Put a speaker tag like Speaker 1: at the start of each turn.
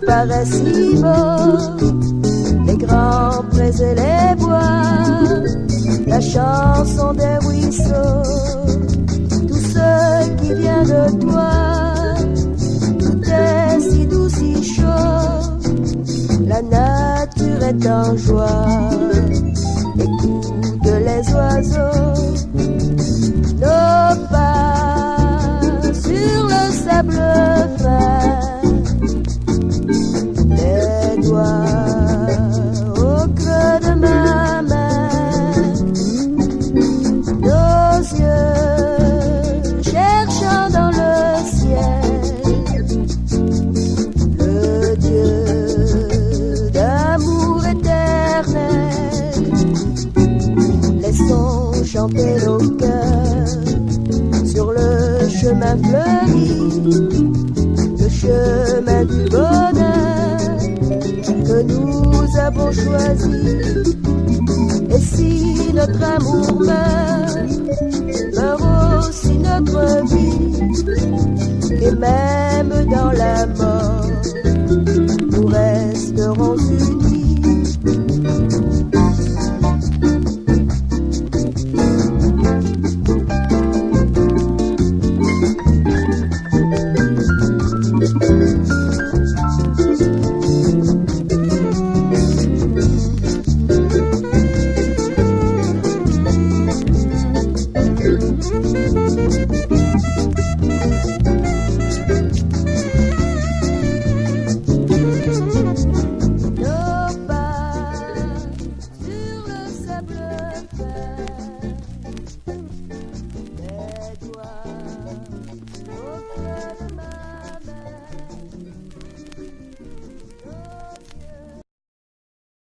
Speaker 1: paraît si beau, les grands prés et les bois, la chanson des ruisseaux, tout ce qui vient de toi, tout est si doux, si chaud, la nature est en joie, écoute les oiseaux, nos pas sur le sable fin, les doigts au creux de ma main, nos yeux cherchant dans le ciel, le Dieu d'amour éternel, laissons chanter nos cœurs sur le chemin fleuri, le chemin du bonheur que nous avons choisi. Et si notre amour meurt, meurt aussi notre vie, et même dans la mort